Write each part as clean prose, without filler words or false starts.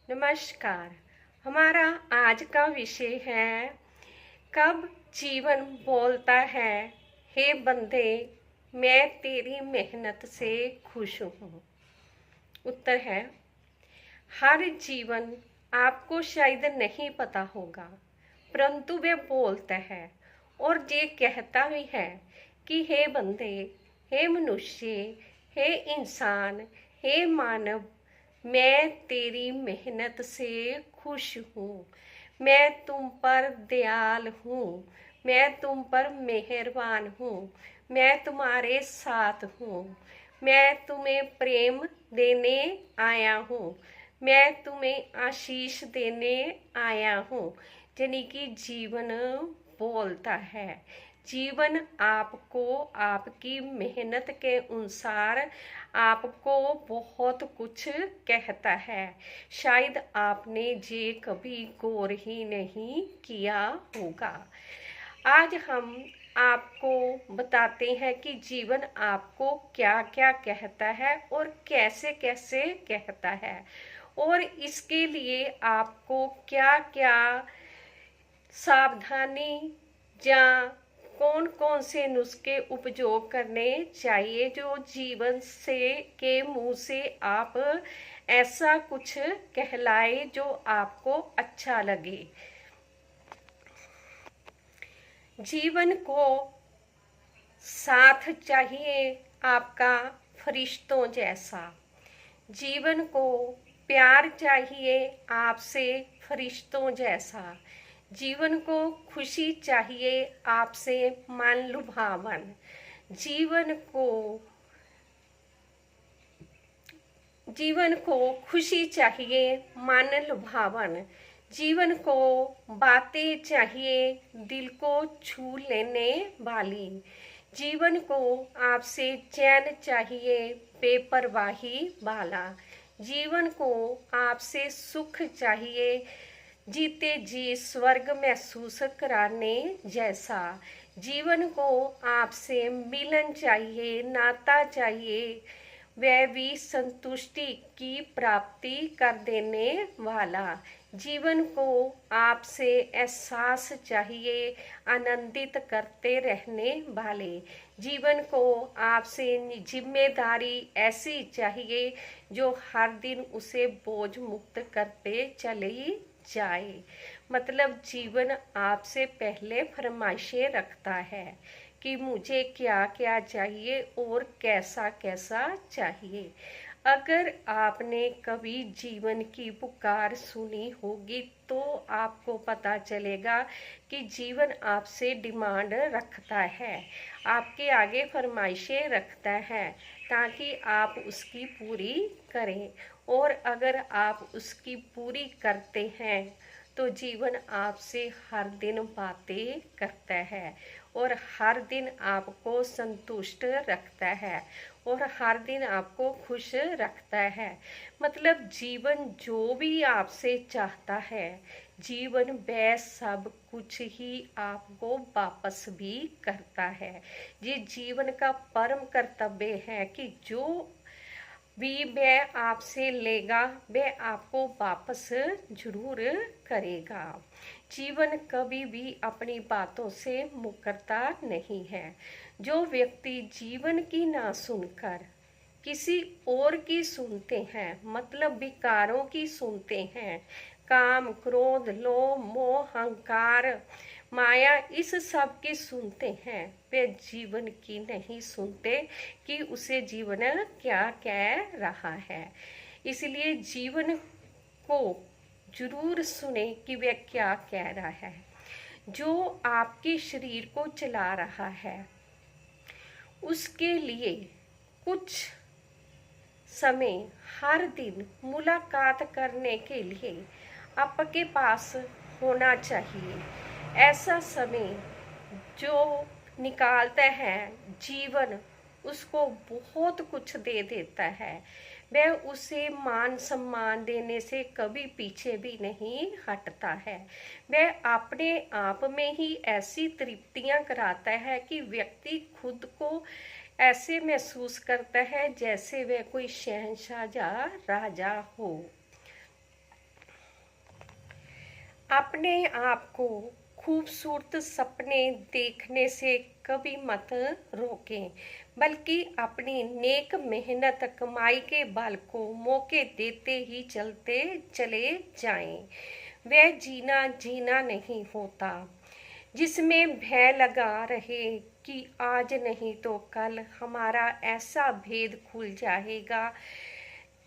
नमस्कार। हमारा आज का विषय है, कब जीवन बोलता है, हे बंदे मैं तेरी मेहनत से खुश हूँ। उत्तर है, हर जीवन आपको शायद नहीं पता होगा, परंतु वह बोलता है और ये कहता भी है कि हे बंदे, हे मनुष्य, हे इंसान, हे मानव, मैं तेरी मेहनत से खुश हूँ। मैं तुम पर दयाल हूँ। मैं तुम पर मेहरबान हूँ। मैं तुम्हारे साथ हूँ। मैं तुम्हें प्रेम देने आया हूँ। मैं तुम्हें आशीष देने आया हूँ। यानी कि जीवन बोलता है। जीवन आपको आपकी मेहनत के अनुसार आपको बहुत कुछ कहता है। शायद आपने ये कभी गौर ही नहीं किया होगा। आज हम आपको बताते हैं कि जीवन आपको क्या क्या कहता है और कैसे कैसे कहता है, और इसके लिए आपको क्या क्या सावधानी या कौन कौन से नुस्खे उपयोग करने चाहिए, जो जीवन से के मुंह से आप ऐसा कुछ कहलाए जो आपको अच्छा लगे। जीवन को साथ चाहिए आपका फरिश्तों जैसा। जीवन को प्यार चाहिए आपसे फरिश्तों जैसा। जीवन को खुशी चाहिए आपसे मन लुभावन। जीवन को खुशी चाहिए मन लुभावन। जीवन को बातें चाहिए दिल को छू लेने वाली। जीवन को आपसे चैन चाहिए बेपरवाही वाला। जीवन को आपसे सुख चाहिए जीते जी स्वर्ग महसूस कराने जैसा। जीवन को आपसे मिलन चाहिए, नाता चाहिए, वह भी संतुष्टि की प्राप्ति कर देने वाला। जीवन को आपसे एहसास चाहिए आनंदित करते रहने वाले। जीवन को आपसे जिम्मेदारी ऐसी चाहिए जो हर दिन उसे बोझ मुक्त करते चली जाए। मतलब जीवन आपसे पहले फरमाइशें रखता है कि मुझे क्या क्या चाहिए और कैसा कैसा चाहिए। अगर आपने कभी जीवन की पुकार सुनी होगी तो आपको पता चलेगा कि जीवन आपसे डिमांड रखता है, आपके आगे फरमाइशें रखता है ताकि आप उसकी पूरी करें। और अगर आप उसकी पूरी करते हैं तो जीवन आपसे हर दिन बातें करता है और हर दिन आपको संतुष्ट रखता है और हर दिन आपको खुश रखता है। मतलब जीवन जो भी आपसे चाहता है, जीवन वह सब कुछ ही आपको वापस भी करता है। ये जीवन का परम कर्तव्य है कि जो भी वह आपसे लेगा वह आपको वापस जरूर करेगा। जीवन कभी भी अपनी बातों से मुकरता नहीं है। जो व्यक्ति जीवन की ना सुनकर किसी और की सुनते हैं, मतलब विकारों की सुनते हैं, काम क्रोध लोभ मोह अहंकार माया इस सब की सुनते हैं, वे जीवन की नहीं सुनते कि उसे जीवन क्या कह रहा है। इसलिए जीवन को जरूर सुने कि वह क्या कह रहा है। जो आपके शरीर को चला रहा है उसके लिए कुछ समय हर दिन मुलाकात करने के लिए आपके पास होना चाहिए। ऐसा समय जो निकालता है जीवन उसको बहुत कुछ दे देता है। वह उसे मान सम्मान देने से कभी पीछे भी नहीं हटता है। वह अपने आप में ही ऐसी तृप्तियां कराता है कि व्यक्ति खुद को ऐसे महसूस करता है जैसे वह कोई शहंशाह या राजा हो। अपने आप को खूबसूरत सपने देखने से कभी मत रोकें, बल्कि अपनी नेक मेहनत कमाई के बल को मौके देते ही चलते चले जाएं। वह जीना जीना नहीं होता जिसमें भय लगा रहे कि आज नहीं तो कल हमारा ऐसा भेद खुल जाएगा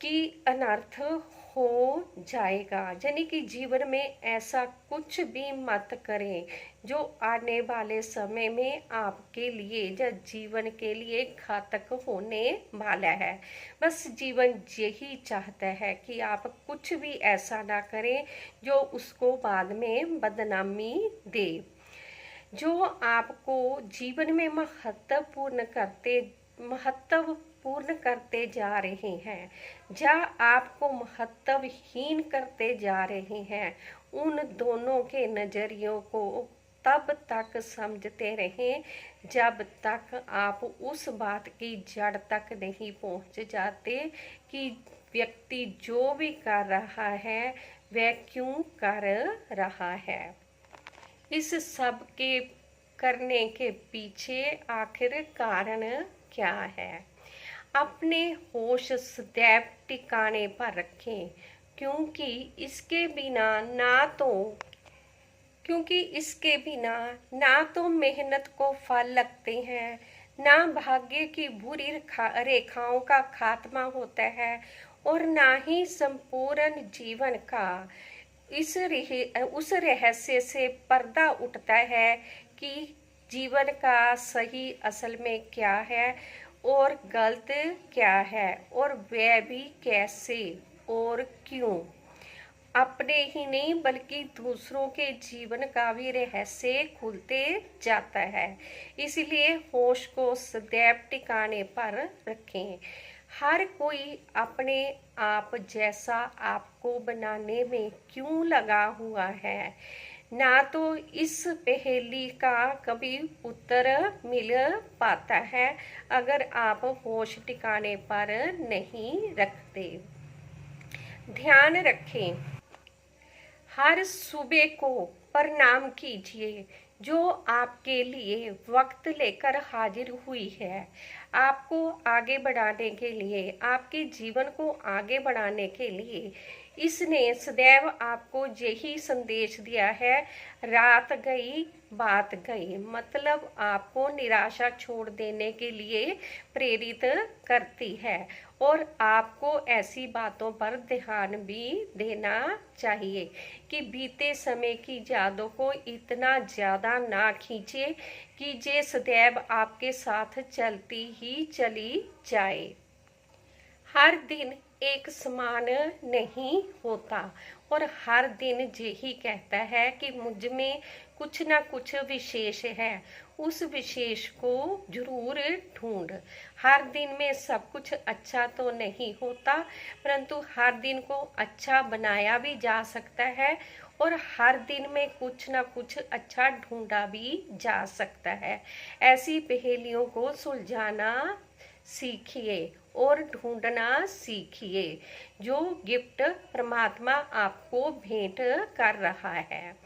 कि अनर्थ हो जाएगा। यानी कि जीवन में ऐसा कुछ भी मत करें जो आने वाले समय में आपके लिए या जीवन के लिए घातक होने वाला है। बस जीवन यही चाहता है कि आप कुछ भी ऐसा ना करें जो उसको बाद में बदनामी दे। जो आपको जीवन में महत्वपूर्ण करते जा रहे हैं या आपको महत्वहीन करते जा रहे हैं, उन दोनों के नजरियों को तब तक समझते रहें जब तक आप उस बात की जड़ तक नहीं पहुंच जाते कि व्यक्ति जो भी कर रहा है वह क्यों कर रहा है। इस सब के करने के पीछे आखिर कारण क्या है? अपने होश सदैव ठिकाने पर रखें, क्योंकि इसके बिना ना तो मेहनत को फल लगते हैं, ना भाग्य की बुरी रेखाओं का खात्मा होता है और ना ही संपूर्ण जीवन का उस रहस्य से पर्दा उठता है कि जीवन का सही असल में क्या है और गलत क्या है, और वह भी कैसे और क्यों। अपने ही नहीं बल्कि दूसरों के जीवन का भी रहस्य खुलते जाता है। इसलिए होश को सदैव ठिकाने पर रखें। हर कोई अपने आप जैसा आपको बनाने में क्यों लगा हुआ है, ना तो इस पहेली का कभी उत्तर मिल पाता है अगर आप होश ठिकाने पर नहीं रखते। ध्यान रखें, हर सुबह को प्रणाम कीजिए जो आपके लिए वक्त लेकर हाजिर हुई है। आपको आगे बढ़ाने के लिए, आपके जीवन को आगे बढ़ाने के लिए इसने सदैव आपको यही संदेश दिया है, रात गई बात गई, मतलब आपको निराशा छोड़ देने के लिए प्रेरित करती है और आपको ऐसी बातों पर ध्यान भी देना चाहिए कि बीते समय की यादों को इतना ज़्यादा ना खींचे कि ये सदैव आपके साथ चलती ही चली जाए। हर दिन एक समान नहीं होता और हर दिन यही कहता है कि मुझ में कुछ ना कुछ विशेष है। उस विशेष को जरूर ढूंढ। हर दिन में सब कुछ अच्छा तो नहीं होता, परंतु हर दिन को अच्छा बनाया भी जा सकता है और हर दिन में कुछ ना कुछ अच्छा ढूंढा भी जा सकता है। ऐसी पहेलियों को सुलझाना सीखिए और ढूंढना सीखिए जो गिफ्ट परमात्मा आपको भेंट कर रहा है।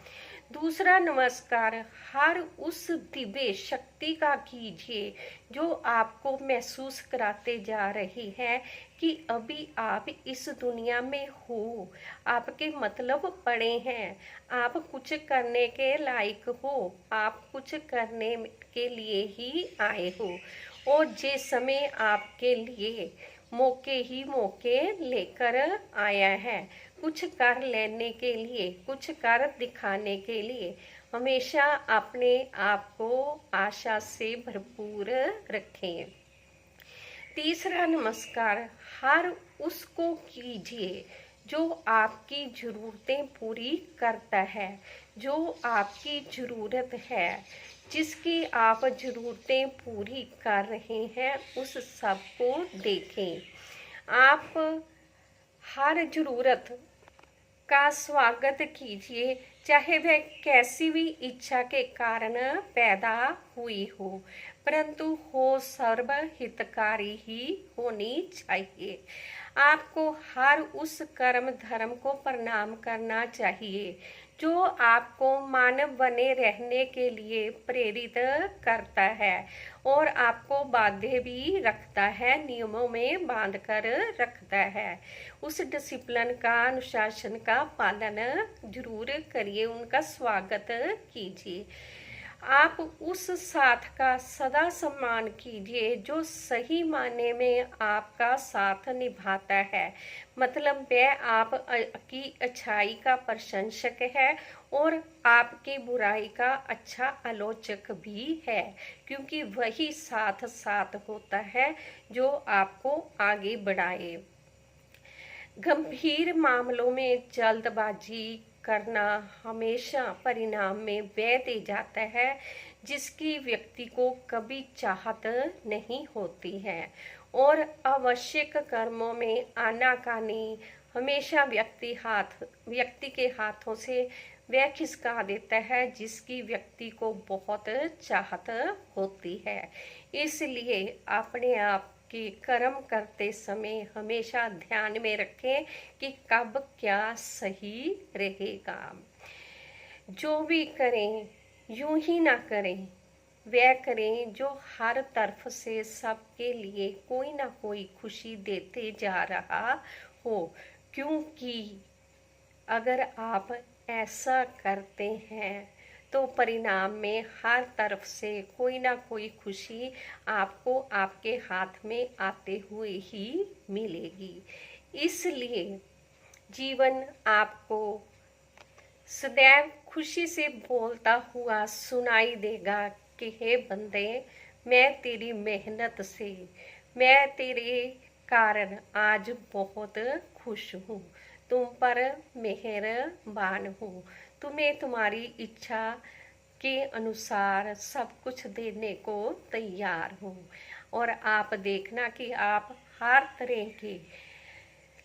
दूसरा नमस्कार हर उस दिव्य शक्ति का कीजिए जो आपको महसूस कराते जा रही है कि अभी आप इस दुनिया में हो, आपके मतलब पड़े हैं, आप कुछ करने के लायक हो, आप कुछ करने के लिए ही आए हो और ये समय आपके लिए मौके ही मौके लेकर आया है। कुछ कर लेने के लिए, कुछ कर दिखाने के लिए हमेशा अपने आप को आशा से भरपूर रखें। तीसरा नमस्कार हर उसको कीजिए जो आपकी ज़रूरतें पूरी करता है, जो आपकी ज़रूरत है, जिसकी आप ज़रूरतें पूरी कर रहे हैं, उस सब को देखें। आप हर ज़रूरत का स्वागत कीजिए, चाहे वह कैसी भी इच्छा के कारण पैदा हुई हो, परंतु हो सर्व हितकारी ही होनी चाहिए। आपको हर उस कर्म धर्म को प्रणाम करना चाहिए जो आपको मानव बने रहने के लिए प्रेरित करता है और आपको बाध्य भी रखता है, नियमों में बांध कर रखता है। उस डिसिप्लिन का, अनुशासन का पालन जरूर करिए, उनका स्वागत कीजिए। आप उस साथ का सदा सम्मान कीजिए जो सही मायने में आपका साथ निभाता है, मतलब वह आप की अच्छाई का प्रशंसक है और आपकी बुराई का अच्छा आलोचक भी है, क्योंकि वही साथ साथ होता है जो आपको आगे बढ़ाए। गंभीर मामलों में जल्दबाजी करना हमेशा परिणाम में वह दे जाता है जिसकी व्यक्ति को कभी चाहत नहीं होती है, और आवश्यक कर्मों में आनाकानी हमेशा व्यक्ति के हाथों से वह खिसका देता है जिसकी व्यक्ति को बहुत चाहत होती है। इसलिए अपने आप कि कर्म करते समय हमेशा ध्यान में रखें कि कब क्या सही रहेगा। जो भी करें यूं ही ना करें, वह करें जो हर तरफ से सबके लिए कोई ना कोई खुशी देते जा रहा हो, क्योंकि अगर आप ऐसा करते हैं तो परिणाम में हर तरफ से कोई ना कोई खुशी आपको आपके हाथ में आते हुए ही मिलेगी। इसलिए जीवन आपको सदैव खुशी से बोलता हुआ सुनाई देगा कि हे बंदे, मैं तेरी मेहनत से, मैं तेरे कारण आज बहुत खुश हूँ, तुम पर मेहरबान हूँ, तुम्हें तुम्हारी इच्छा के अनुसार सब कुछ देने को तैयार हूँ। और आप देखना कि आप हर तरह के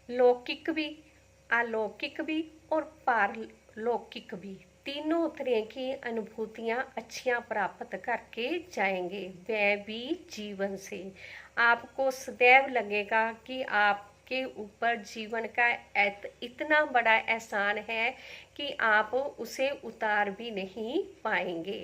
लौकिक भी, अलौकिक भी और पारलौकिक भी, तीनों तरह की अनुभूतियां अच्छियां प्राप्त करके जाएंगे। वह भी जीवन से आपको सदैव लगेगा कि आपके ऊपर जीवन का इतना बड़ा एहसान है कि आप उसे उतार भी नहीं पाएंगे।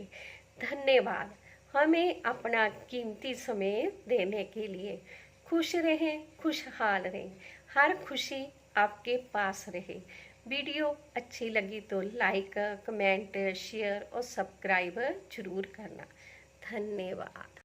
धन्यवाद हमें अपना कीमती समय देने के लिए। खुश रहें, खुशहाल रहें, हर खुशी आपके पास रहे। वीडियो अच्छी लगी तो लाइक, कमेंट, शेयर और सब्सक्राइब जरूर करना। धन्यवाद।